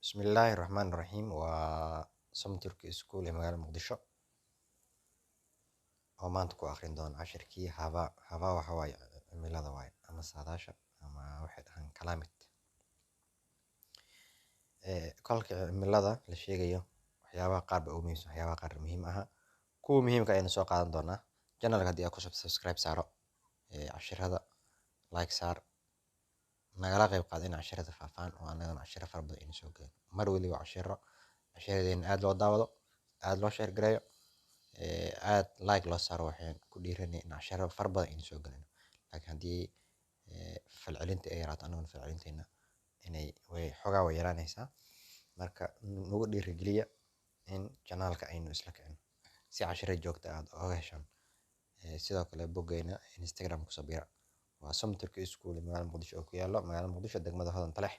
بسم الله الرحمن الرحيم وسم تركي سكول مقال مقدشو oo maanta ku akhrin doona cashirkii haba waxa waaye cimilada waaye ama saadaasha ama waxay dhahaan climate kolka cimilada la sheegayo waxyaabaha qaar ba ugu muhiimsan waxyaabaha qaar muhiim aha kuwa muhiimka ayaynu soo qaadan doonaa channelka haddii aad ku subscribe saaro cashirada like saar nagala qayb qaad in cashirada faafaan oo annagana cashiro fara badan aynu soo gelin mar waliba cashiradeen aad loo daawado aad loo share gareeyo aad like loo saaro waxaan ku dhiiranay in casharo fara badan aynu soo gelino laakiin haddii falcelinta ay yaraato annaguna falcelinteena inay xoogaa way yaraanaysaa marka nagu dhiirigeliya in channelka aynu isla kicino si cashiro joogta aad oga heshaan sidoo kale boggeena instagram kusoo biira waa Som Turkey School magaalada Muqdisho oo ku yaalo magaalada Muqdisho degmada Hodan Talex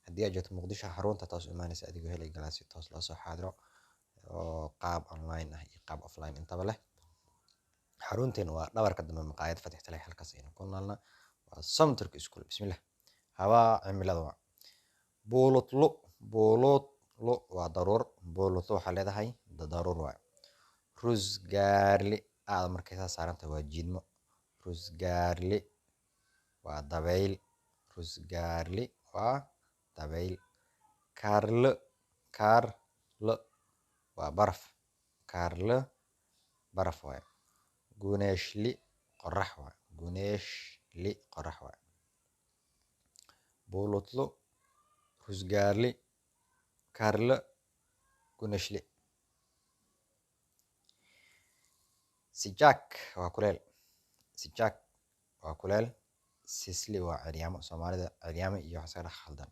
haddii aad joogto Muqdisho xarunta toos u imaanaysa adigoo helay galaasi toos loo soo xaadiro oo qaab online ah iyo qaab offline intaba leh xarunteen waa dhabarka dambe maqaayad Fatix Talex halkaas aynu ku naalna waa Som Turkey School bismillah hawaa cimilada waa buulutlu waa daruur buulutlu waxaa leedahay daruur waa rus gaarli aad markay saa saaranta waa jiidmo rus gaarli waa dabayl rusgaarli waa dabayl kaarlo waa baraf kaarlo baraf waaye guneeshli qorax waaye guneeshli qorax waaye buulutlu rusgaarli kaarlo guneeshli sijaak waa kuleel sijaak waa kuleel sisli waa ciryaamo soomaalida ciryaamo iyo waxa iska khaldan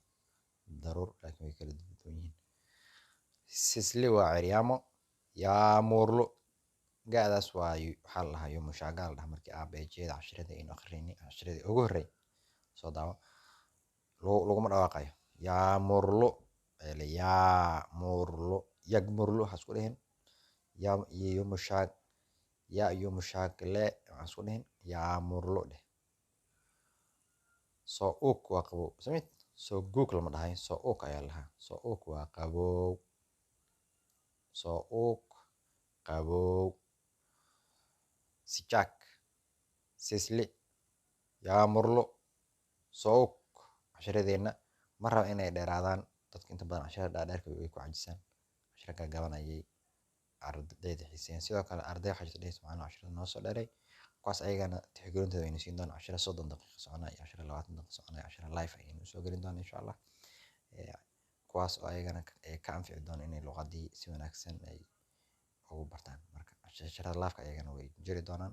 daruur laakiin way kala duwan yihiin sisli waa ciryaamo yaamurlo gaadaas waa waxaa la dhahaa yomushaagaal dhaha markii aabeejeeda cashirada aynu akhrinay cashiradii ugu horreey soo daawo laguma dhawaaqayo yaamurlo yaamurlo yagmurlo waxaa isku dhihin yomushaag yomushaagle waxaa isku dhihin yaamurlo dheh soo uuk waa qabow samid soo guuk lama dhahay soo uuk ayaa lahaa soo uuk waa qabow soo uuk qabow sijaak sisli yaamurlo soo uuk cashiradeenna ma raba inay dheeraadaan dadka inta badan cashirada dhaadheerka way ku cajisaan cashiro gaagabanayay ardayda xiiseeyaan sidoo kale arday waxaa jirta dhehaysa macnaha cashirada noo soo dheeray kuwaas ayagana tixgelintooda aynu siin doonaa cashiro 30 daqiiqo soconaa iyo cashiro 20 daqiiqo soconaa cashiro live ayaynu soo gelin doonaa insha Allah kuwaas oo ayagana ka anfici doona inay luqadii si wanaagsan ay ugu bartaan marka cashirada live ayagana way jiri doonaan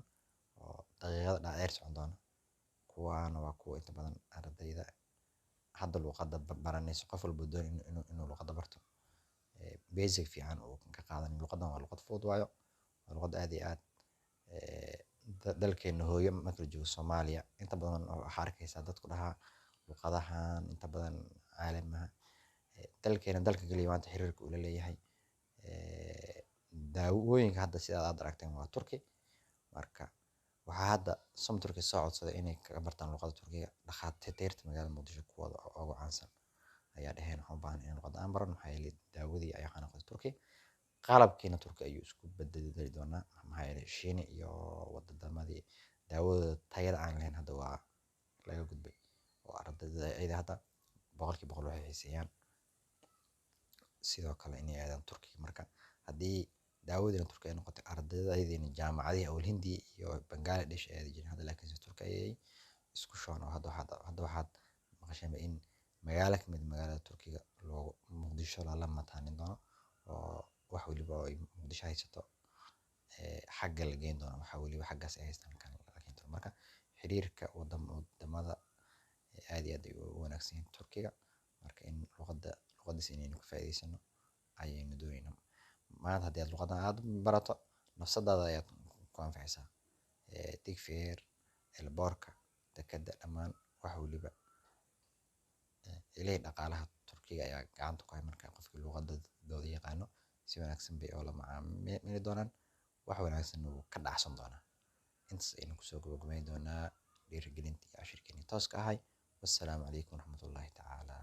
oo daqiiqada dhaadheer socon doona kuwaana waa kuwa inta badan ardayda hadda luqadda baranayso qof walba doon inuu luqadda barto basic fiican uu ka qaadan luqaddan waa luqad fudud waayo waa luqad aad iyo aad dalkeena hooyo marka la joogo Soomaaliya inta badan waxaa arkaysaa dadku dhahaa luqadahan inta badan caalamaha dalkeena dalka kaliya maanta xiriirka uu la leeyahay daawooyinka hadda sida aad aragteen waa Turki marka waxaa hadda Som Turkey soo codsaday inay ka bartaan luqadda Turkiga dhakhaatiirta magaalada Muqdisho kuwooda ugu caansan ayaa dhaheen waxaan u baahan inaan luqadda aan baran maxaa yeelay daawadii ayaa noqotay Turki qalabkiina Turki ayuu isku bedeli doonaa maxaa yeelay Shiine iyo waddamadii daawadooda tayada aan lahayn hadda waa laga gudbay oo ardayda hadda boqolkiiba boqol waxay xiiseeyaan sidoo kale inay aadaan Turkiga marka haddii daawadina Turki ay noqotay ardaydeena jaamacadaha awal Hindi iyo Bangladesh ay jireen hadda laakiin Turki ayay isku shoon oo hadda waxaad maqasheen in magaalo ka mid magaalada Turkiga loogu Muqdisho la mataanin doono oo wax waliba ay Muqdisho haysato xagga la geyn doono waxa waliba xaggaas ay haystaan kan laakiin marka xiriirka wadamada aad iyo aad ay u wanaagsan yihiin Turkiga marka in luqadiisa inaynu ka faa'iideysano ayaynu doonaynaa maanta haddii aad luqadan aad barato nafsadaada ayaad ku anfacaysaa digfeer elboorka dekada dhammaan wax waliba ilaahay dhaqaalaha Turkiga ayaa gacanta ku hay marka qofkii luqadooda yaqaano si wanaagsan bay oo la macaamili doonaan wax wanaagsan uu ka dhacsan doonaa intaas aynu kusoo gabagabayn doonaa dhiirigelintii cashirkeeni tooska ahay wassalaamu calaykum waraxmatullaahi tacaala